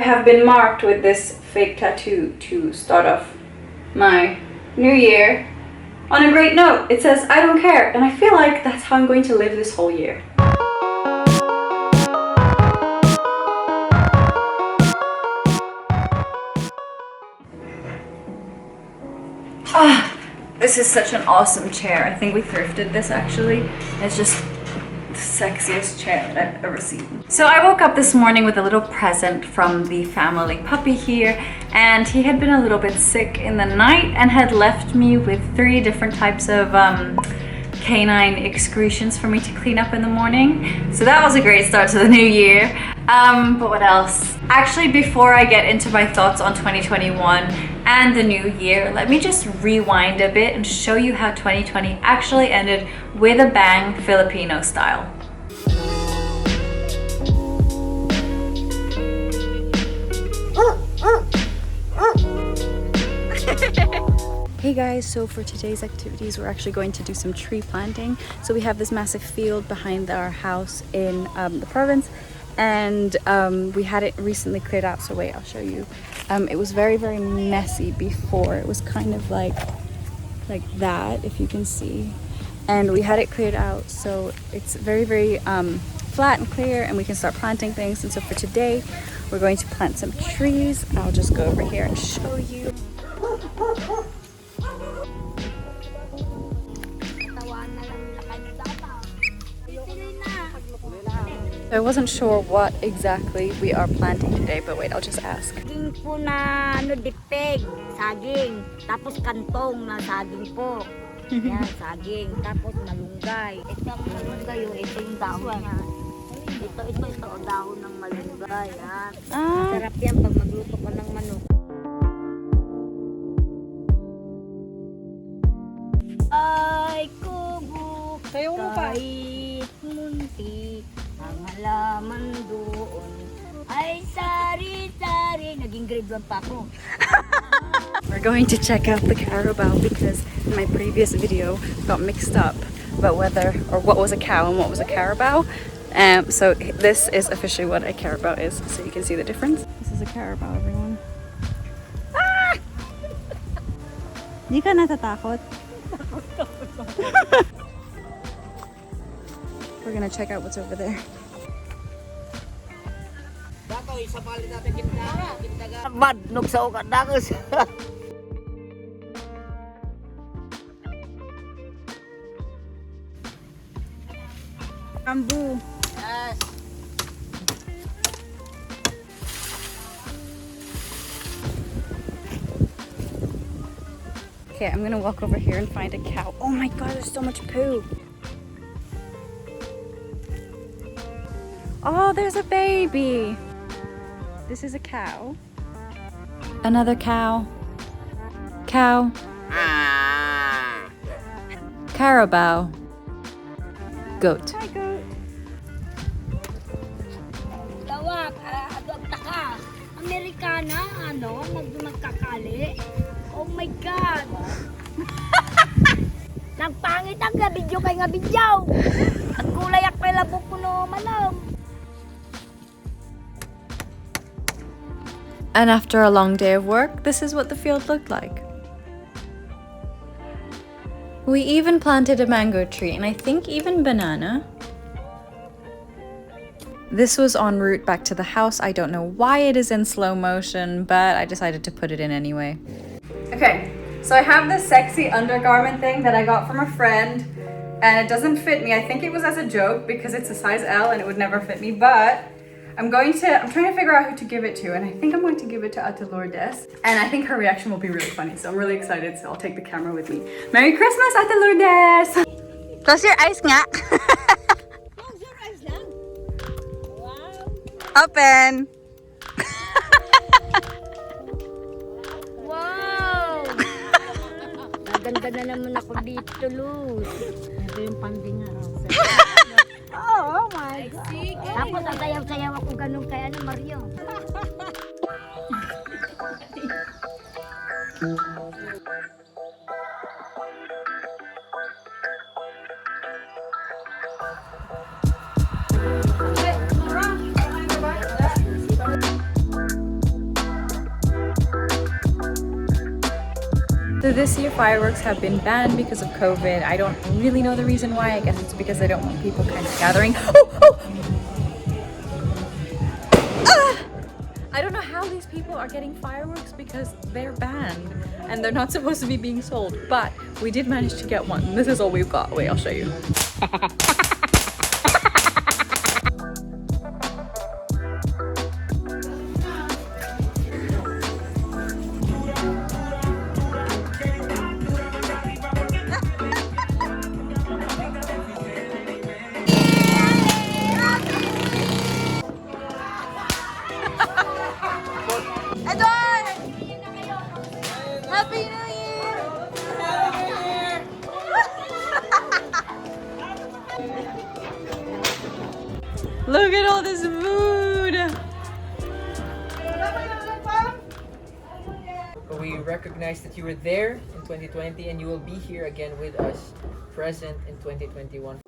have been marked with this fake tattoo to start off my new year on a great note. It says, I don't care, and I feel like that's how I'm going to live this whole year. Ah, this is such an awesome chair. I think we thrifted this actually. It's just the sexiest chair that I've ever seen. So I woke up this morning with a little present from the family puppy here, and he had been a little bit sick in the night and had left me with 3 different types of canine excretions for me to clean up in the morning. So that was a great start to the new year. But what else? Actually, before I get into my thoughts on 2021 and the new year, let me just rewind a bit and show you how 2020 actually ended with a bang, Filipino style. Hey guys, so for today's activities we're actually going to do some tree planting. So we have this massive field behind our house in the province, and we had it recently cleared out. So wait, I'll show you. It was very messy before. It was kind of like that, if you can see, and we had it cleared out, so it's very flat and clear, and we can start planting things. And so for today we're going to plant some trees. I'll just go over here and show you. I wasn't sure what exactly we are planting today, but wait, I'll just ask. Saging po na dipeg, saging, tapos kantong na saging po. Yan, saging, tapos malunggay. Ito ang malunggay, ito yung dahon niya. Ito ang dahon ng malunggay. Yan. Sarap yan pag magluto ka ng manok. Ay, kubo, kahit munti, ang halaman doon ay sari-sari. Naging grade 1 pa ako. We're going to check out the carabao because in my previous video got mixed up about whether or what was a cow and what was a carabao. So this is officially what a carabao is, so you can see the difference. This is a carabao, everyone. Ah! Hindi ka natatakot? We're gonna check out what's over there. Bamboo. Yes. Okay, I'm gonna walk over here and find a cow. Oh my god, there's so much poo. Oh, there's a baby. This is a cow. Another cow. Cow. Carabao. Goat. Hi, goat. Tawag, taka. Amerikana, magkakali. Oh my God! Nagpangit ang video kay nga bidyaw. At kulay ak pala buko no malam. And after a long day of work, this is what the field looked like. We even planted a mango tree, and I think even banana. This was en route back to the house. I don't know why it is in slow motion, but I decided to put it in anyway. Okay, so I have this sexy undergarment thing that I got from a friend, and it doesn't fit me. I think it was as a joke because it's a size L and it would never fit me, but I'm trying to figure out who to give it to, and I think I'm going to give it to Ate Lourdes, and I think her reaction will be really funny, so I'm really excited, so I'll take the camera with me. Merry Christmas, Ate Lourdes! Close your eyes nga. Close your eyes lang. Wow. Open! Wow! Naganda na naman ako dito, Luz. Ito yung panding nga. Oh my God. Tapos sasayaw-sayaw ako ganun kaya na Mario. this year fireworks have been banned because of COVID. I don't really know the reason why. I guess it's because they don't want people kind of gathering. I don't know how these people are getting fireworks because they're banned and they're not supposed to be being sold, but we did manage to get one. This is all we've got. Wait, I'll show you. Happy New Year! Look at all this food! We recognize that you were there in 2020 and you will be here again with us, present in 2021.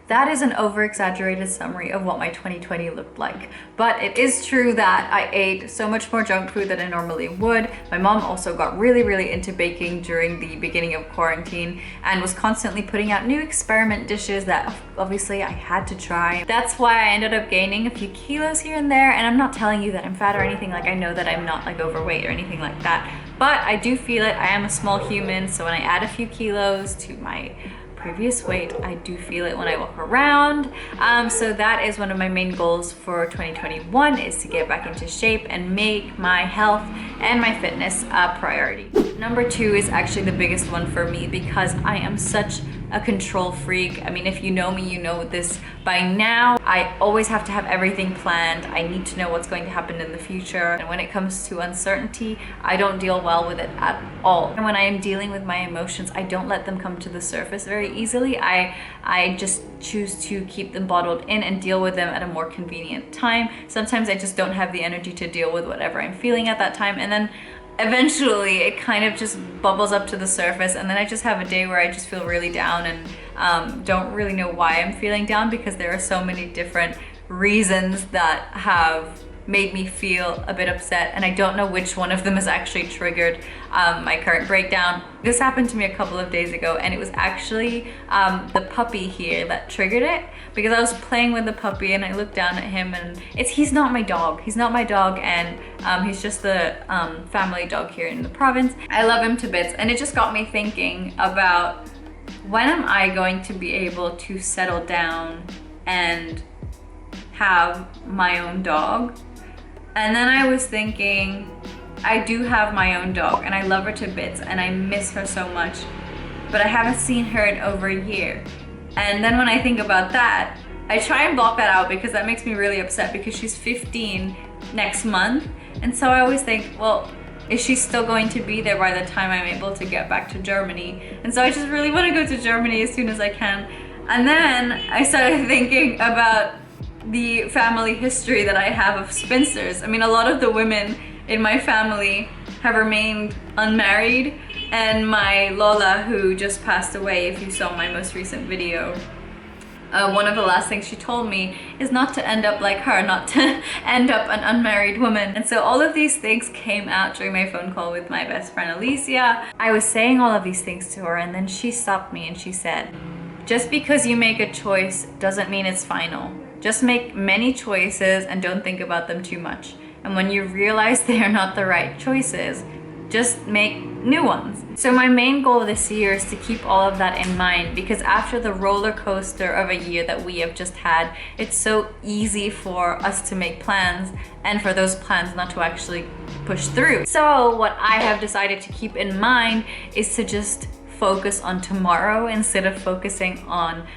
That is an over-exaggerated summary of what my 2020 looked like. But it is true that I ate so much more junk food than I normally would. My mom also got really into baking during the beginning of quarantine and was constantly putting out new experiment dishes that obviously I had to try. That's why I ended up gaining a few kilos here and there, and I'm not telling you that I'm fat or anything. Like, I know that I'm not like overweight or anything like that, but I do feel it. I am a small human, so when I add a few kilos to my previous weight, I do feel it when I walk around. So that is one of my main goals for 2021, is to get back into shape and make my health and my fitness a priority. Number 2 is actually the biggest one for me because I am such a control freak. I mean, if you know me, you know this by now. I always have to have everything planned. I need to know what's going to happen in the future. And when it comes to uncertainty, I don't deal well with it at all. And when I am dealing with my emotions, I don't let them come to the surface very easily. I just choose to keep them bottled in and deal with them at a more convenient time. Sometimes I just don't have the energy to deal with whatever I'm feeling at that time. And then eventually it kind of just bubbles up to the surface, and then I just have a day where I just feel really down and don't really know why I'm feeling down, because there are so many different reasons that have made me feel a bit upset, and I don't know which one of them has actually triggered my current breakdown. This happened to me a couple of days ago, and it was actually the puppy here that triggered it, because I was playing with the puppy and I looked down at him, and he's not my dog. He's not my dog, and he's just the family dog here in the province. I love him to bits, and it just got me thinking about, when am I going to be able to settle down and have my own dog? And then I was thinking, I do have my own dog and I love her to bits and I miss her so much, but I haven't seen her in over a year. And then when I think about that, I try and block that out because that makes me really upset, because she's 15 next month. And so I always think, well, is she still going to be there by the time I'm able to get back to Germany? And so I just really want to go to Germany as soon as I can. And then I started thinking about the family history that I have of spinsters. I mean, a lot of the women in my family have remained unmarried, and my Lola, who just passed away, if you saw my most recent video, one of the last things she told me is not to end up like her, not to end up an unmarried woman. And so all of these things came out during my phone call with my best friend Alicia. I was saying all of these things to her, and then she stopped me and she said, just because you make a choice doesn't mean it's final. Just make many choices and don't think about them too much. And when you realize they are not the right choices, just make new ones. So my main goal this year is to keep all of that in mind, because after the roller coaster of a year that we have just had, it's so easy for us to make plans and for those plans not to actually push through. So what I have decided to keep in mind is to just focus on tomorrow instead of focusing on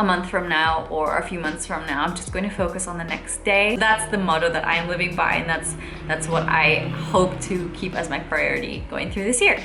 a month from now or a few months from now. I'm just going to focus on the next day. That's the motto that I am living by, and that's what I hope to keep as my priority going through this year.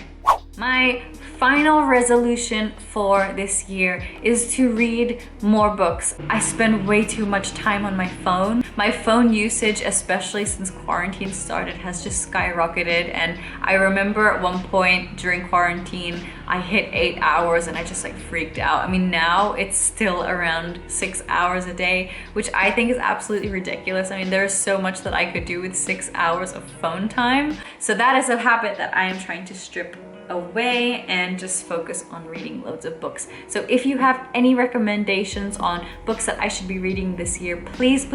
My final resolution for this year is to read more books. I spend way too much time on my phone. My phone usage, especially since quarantine started, has just skyrocketed. And I remember at one point during quarantine, I hit 8 hours and I just like freaked out. I mean, now it's still around 6 hours a day, which I think is absolutely ridiculous. I mean, there's so much that I could do with 6 hours of phone time. So that is a habit that I am trying to strip away and just focus on reading loads of books. So if you have any recommendations on books that I should be reading this year, please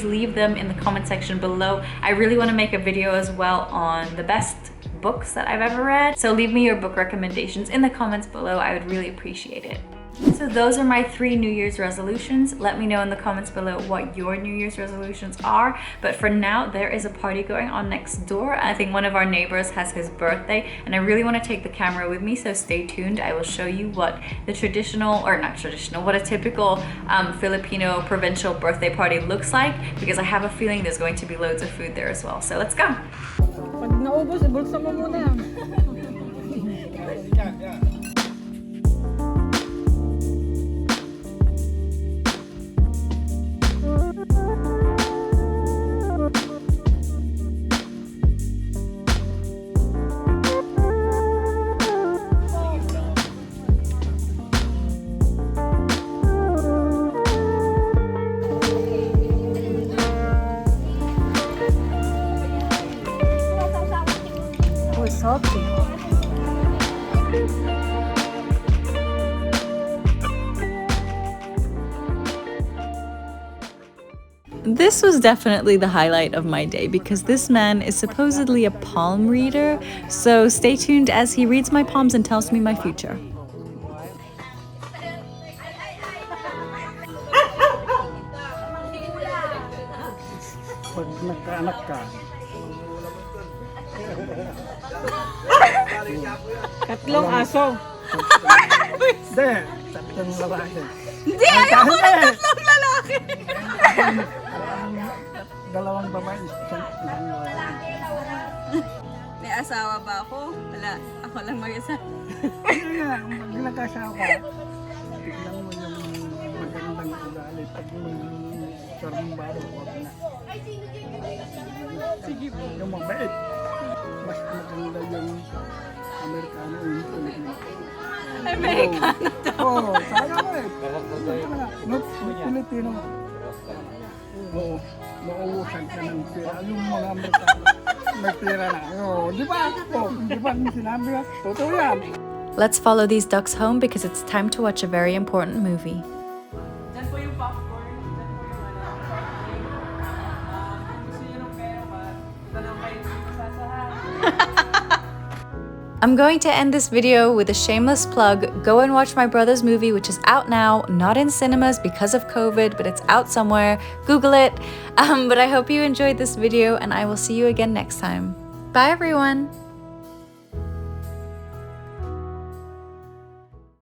leave them in the comment section below. I really want to make a video as well on the best books that I've ever read. So leave me your book recommendations in the comments below. I would really appreciate it. So those are my 3 New Year's resolutions. Let me know in the comments below what your New Year's resolutions are. But for now, there is a party going on next door. I think one of our neighbors has his birthday and I really want to take the camera with me, so stay tuned. I will show you what the what a typical Filipino provincial birthday party looks like, because I have a feeling there's going to be loads of food there as well. So let's go. Pag naubos, ibulsa mo muna. This was definitely the highlight of my day because this man is supposedly a palm reader, so stay tuned as he reads my palms and tells me my future. Pag nagkaanak ka, tatlong aso. Hindi, tatlong lalaki. Hindi, ayoko na tatlong lalaki! Dalawang babae, isang lalaki. May asawa ba ako? Wala, ako lang mag-isa. Kaya nga, pag nagkasawa ka, tignan mo yung magandang ugali. Pag may sarumbaro, huwag na. Sige po. Yung mabait. Mas maganda yung Amerikano yung Pilipino. Amerikano to. Oo, talaga mo eh. No, Pilipino. Oo, nauusan ka ng pera. Yung mga Amerikano, may pera na. Oo, di ba? Oo, di ba yung sinabi ka? Totoo yan. Let's follow these ducks home because it's time to watch a very important movie. Dyan po yung popcorn. Dyan po yung gusto nyo ng pera ba? Tanong kayo sa I'm going to end this video with a shameless plug. Go and watch my brother's movie, which is out now, not in cinemas because of COVID, but it's out somewhere. Google it. But I hope you enjoyed this video and I will see you again next time. Bye everyone.